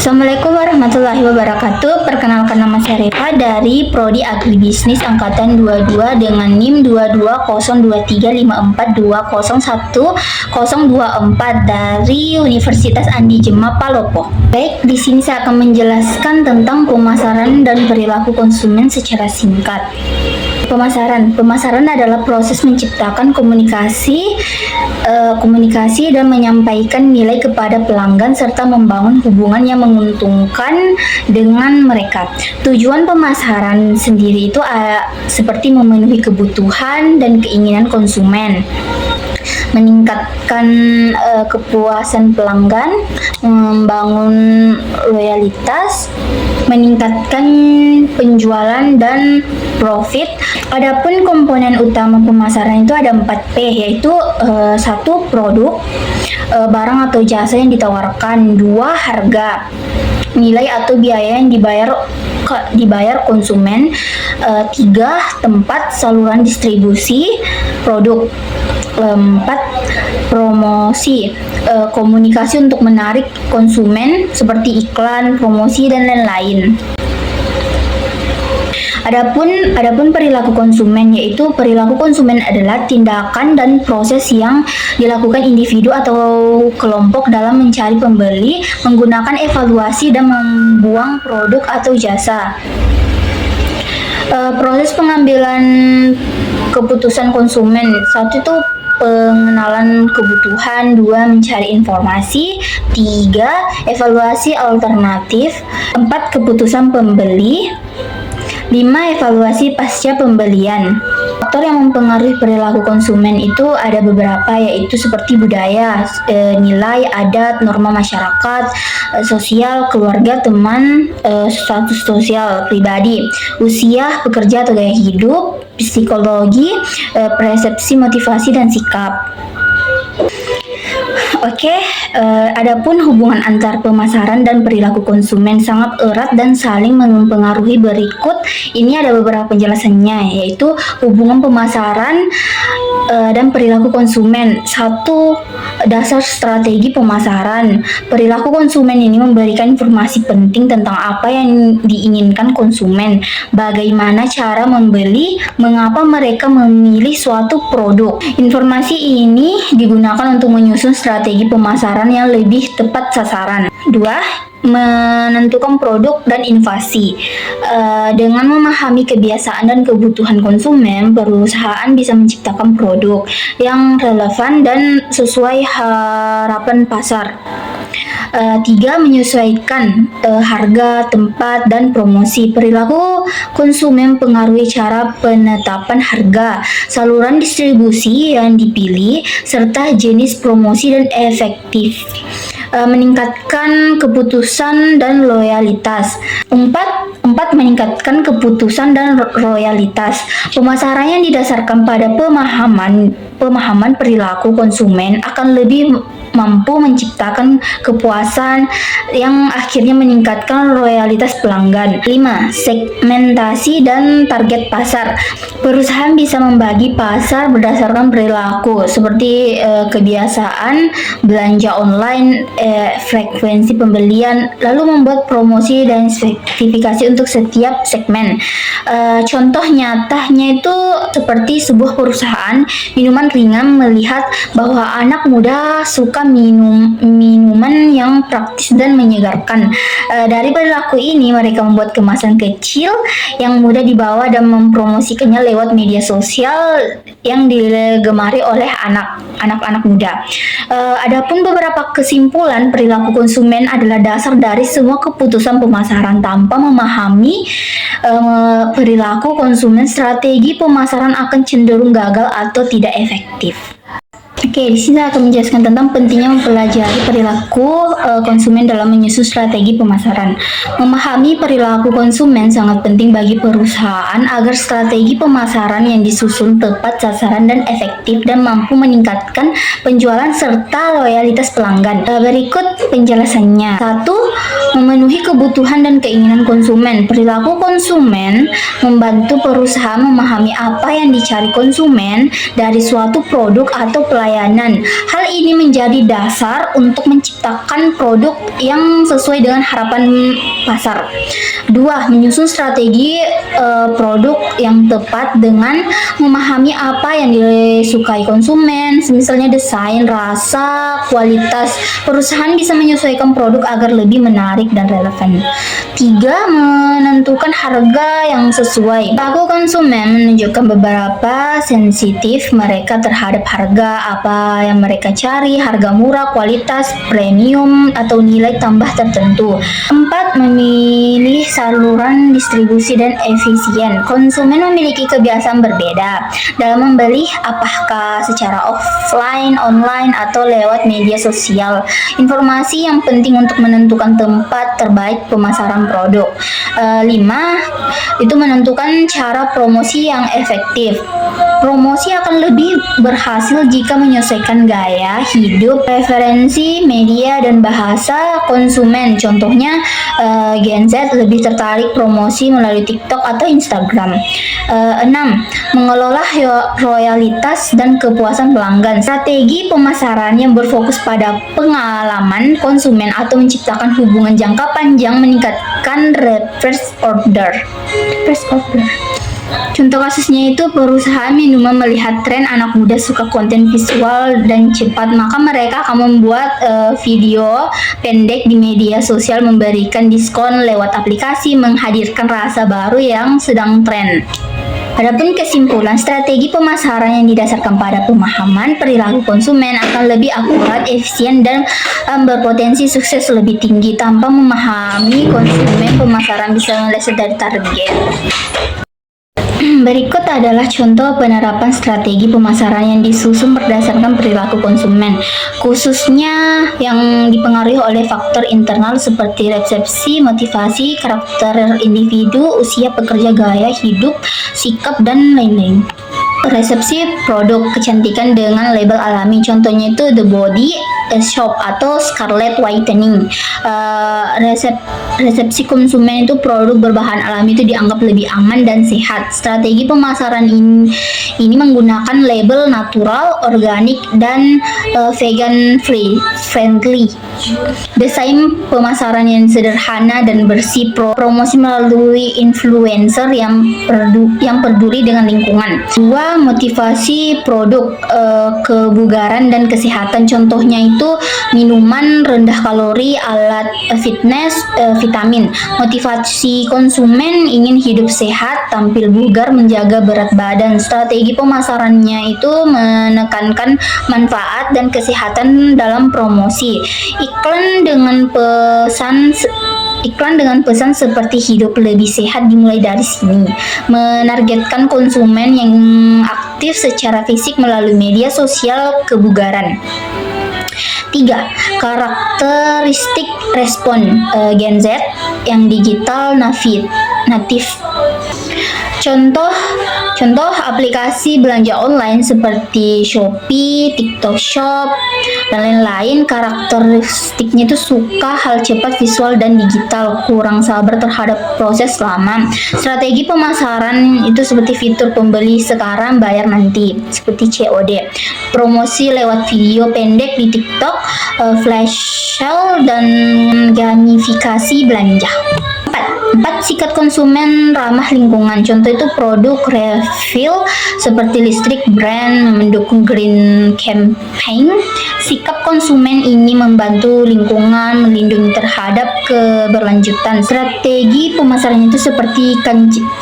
Assalamualaikum warahmatullahi wabarakatuh. Perkenalkan, nama saya Reva dari Prodi Agribisnis Angkatan 22 dengan NIM 22020354201024 dari Universitas Andi Jema Palopo. Baik, di sini saya akan menjelaskan tentang pemasaran dan perilaku konsumen secara singkat. Pemasaran adalah proses menciptakan komunikasi dan menyampaikan nilai kepada pelanggan serta membangun hubungan yang menguntungkan dengan mereka. Tujuan pemasaran sendiri itu seperti memenuhi kebutuhan dan keinginan konsumen, meningkatkan kepuasan pelanggan, membangun loyalitas, meningkatkan penjualan dan profit. Adapun komponen utama pemasaran itu ada 4P, yaitu 1. Produk, barang atau jasa yang ditawarkan. 2. Harga, nilai atau biaya yang dibayar konsumen. 3. Tempat, saluran distribusi produk. 4. Promosi, komunikasi untuk menarik konsumen seperti iklan, promosi, dan lain-lain. Adapun perilaku konsumen, yaitu perilaku konsumen adalah tindakan dan proses yang dilakukan individu atau kelompok dalam mencari pembeli, menggunakan evaluasi dan membuang produk atau jasa. Proses pengambilan keputusan konsumen. 1. Itu pengenalan kebutuhan. 2. Mencari informasi. 3. Evaluasi alternatif. 4. Keputusan pembeli. 5. Evaluasi pasca pembelian. Faktor yang mempengaruhi perilaku konsumen itu ada beberapa, yaitu seperti budaya, nilai, adat, norma masyarakat, sosial, keluarga, teman, status sosial pribadi, usia, pekerja atau gaya hidup, psikologi, persepsi, motivasi, dan sikap. Adapun hubungan antar pemasaran dan perilaku konsumen sangat erat dan saling mempengaruhi. Berikut ini ada beberapa penjelasannya, yaitu hubungan pemasaran dan perilaku konsumen. 1. Dasar strategi pemasaran. Perilaku konsumen ini memberikan informasi penting tentang apa yang diinginkan konsumen, bagaimana cara membeli, mengapa mereka memilih suatu produk. Informasi ini digunakan untuk menyusun strategi pemasaran yang lebih tepat sasaran. 2. Menentukan produk dan inovasi. Dengan memahami kebiasaan dan kebutuhan konsumen, perusahaan bisa menciptakan produk yang relevan dan sesuai harapan pasar. 3. Menyesuaikan harga, tempat, dan promosi. Perilaku konsumen mempengaruhi cara penetapan harga, saluran distribusi yang dipilih, serta jenis promosi dan efektif. Meningkatkan keputusan dan loyalitas. 4. Meningkatkan keputusan dan loyalitas. Pemasaran yang didasarkan pada pemahaman perilaku konsumen akan lebih mampu menciptakan kepuasan yang akhirnya meningkatkan loyalitas pelanggan. 5. Segmentasi dan target pasar. Perusahaan bisa membagi pasar berdasarkan perilaku seperti kebiasaan belanja online, frekuensi pembelian, lalu membuat promosi dan spesifikasi untuk setiap segmen. Contoh nyatanya itu seperti sebuah perusahaan minuman ringan melihat bahwa anak muda suka minuman yang praktis dan menyegarkan. Dari perilaku ini, mereka membuat kemasan kecil yang mudah dibawa dan mempromosikannya lewat media sosial yang digemari oleh anak-anak muda. Adapun beberapa kesimpulan, perilaku konsumen adalah dasar dari semua keputusan pemasaran. Tanpa memahami perilaku konsumen, strategi pemasaran akan cenderung gagal atau tidak efektif. Di sini saya akan menjelaskan tentang pentingnya mempelajari perilaku konsumen dalam menyusun strategi pemasaran. Memahami perilaku konsumen sangat penting bagi perusahaan agar strategi pemasaran yang disusun tepat sasaran dan efektif dan mampu meningkatkan penjualan serta loyalitas pelanggan. Berikut penjelasannya. 1. Memenuhi kebutuhan dan keinginan konsumen. Perilaku konsumen membantu perusahaan memahami apa yang dicari konsumen dari suatu produk atau pelayanan. Hal ini menjadi dasar untuk menciptakan produk yang sesuai dengan harapan pasar. 2. Menyusun strategi produk yang tepat dengan memahami apa yang disukai konsumen, misalnya desain, rasa, kualitas. Perusahaan bisa menyesuaikan produk agar lebih menarik dan relevan. 3. Menentukan harga yang sesuai. Perilaku konsumen menunjukkan beberapa sensitif mereka terhadap harga, apa yang mereka cari, harga murah, kualitas, premium, atau nilai tambah tertentu. 4. Memilih saluran distribusi dan efisien. Konsumen memiliki kebiasaan berbeda dalam membeli, apakah secara offline, online, atau lewat media sosial. Informasi yang penting untuk menentukan tempat terbaik pemasaran produk. 5. Itu menentukan cara promosi yang efektif. Promosi akan lebih berhasil jika menyesuaikan gaya hidup, preferensi, media, dan bahasa konsumen. Contohnya, Gen Z lebih tertarik promosi melalui TikTok atau Instagram. 6. Mengelola loyalitas dan kepuasan pelanggan. Strategi pemasaran yang berfokus pada pengalaman konsumen atau menciptakan hubungan jangka panjang meningkatkan reverse order. Contoh kasusnya itu perusahaan minuman melihat tren anak muda suka konten visual dan cepat, maka mereka akan membuat video pendek di media sosial, memberikan diskon lewat aplikasi, menghadirkan rasa baru yang sedang tren. Adapun kesimpulan, strategi pemasaran yang didasarkan pada pemahaman perilaku konsumen akan lebih akurat, efisien, dan berpotensi sukses lebih tinggi. Tanpa memahami konsumen, pemasaran bisa meleset dari target. Berikut adalah contoh penerapan strategi pemasaran yang disusun berdasarkan perilaku konsumen, khususnya yang dipengaruhi oleh faktor internal seperti resepsi, motivasi, karakter individu, usia pekerja, gaya hidup, sikap, dan lain-lain. Resepsi produk kecantikan dengan label alami, contohnya itu The Body Shop atau Scarlett Whitening. Resepsi konsumen itu produk berbahan alami itu dianggap lebih aman dan sehat. Strategi pemasaran ini menggunakan label natural, organik, dan vegan friendly. Desain pemasaran yang sederhana dan bersih, promosi melalui influencer yang peduli dengan lingkungan. 2. Motivasi produk kebugaran dan kesehatan, contohnya itu minuman rendah kalori, alat fitness, vitamin. Motivasi konsumen ingin hidup sehat, tampil bugar, menjaga berat badan. Strategi pemasarannya itu menekankan manfaat dan kesehatan dalam promosi. Iklan dengan pesan seperti hidup lebih sehat dimulai dari sini. Menargetkan konsumen yang aktif secara fisik melalui media sosial kebugaran. 3. Karakteristik respon Gen Z yang digital natif. Contoh aplikasi belanja online seperti Shopee, TikTok Shop, dan lain-lain. Karakteristiknya itu suka hal cepat, visual, dan digital, kurang sabar terhadap proses lama. Strategi pemasaran itu seperti fitur pembeli sekarang, bayar nanti, seperti COD. Promosi lewat video pendek di TikTok, flash sale, dan gamifikasi belanja. 4. Sikap konsumen ramah lingkungan. Contoh itu produk refill seperti listrik brand mendukung green campaign. Sikap konsumen ini membantu lingkungan, melindungi terhadap keberlanjutan. Strategi pemasaran itu seperti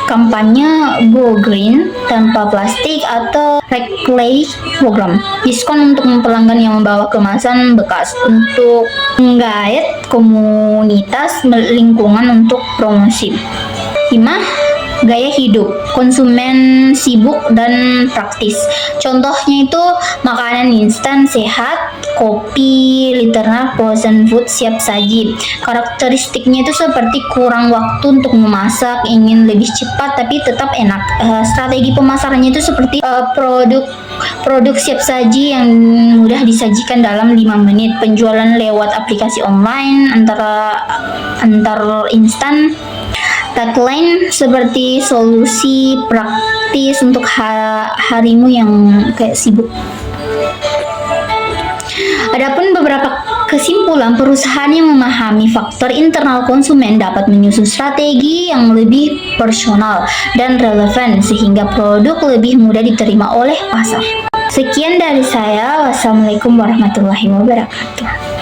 kampanye Go Green, tanpa plastik, atau reclaim program. Diskon untuk pelanggan yang membawa kemasan bekas, untuk menggait komunitas lingkungan untuk promosi. 5. gaya hidup konsumen sibuk dan praktis. Contohnya itu makanan instan sehat, kopi, literal frozen food siap saji. Karakteristiknya itu seperti kurang waktu untuk memasak, ingin lebih cepat tapi tetap enak. Strategi pemasarannya itu seperti produk siap saji yang mudah disajikan dalam 5 menit, penjualan lewat aplikasi online antar instan. Tagline seperti solusi praktis untuk harimu yang kayak sibuk. Adapun beberapa kesimpulan, perusahaan yang memahami faktor internal konsumen dapat menyusun strategi yang lebih personal dan relevan sehingga produk lebih mudah diterima oleh pasar. Sekian dari saya. Wassalamualaikum warahmatullahi wabarakatuh.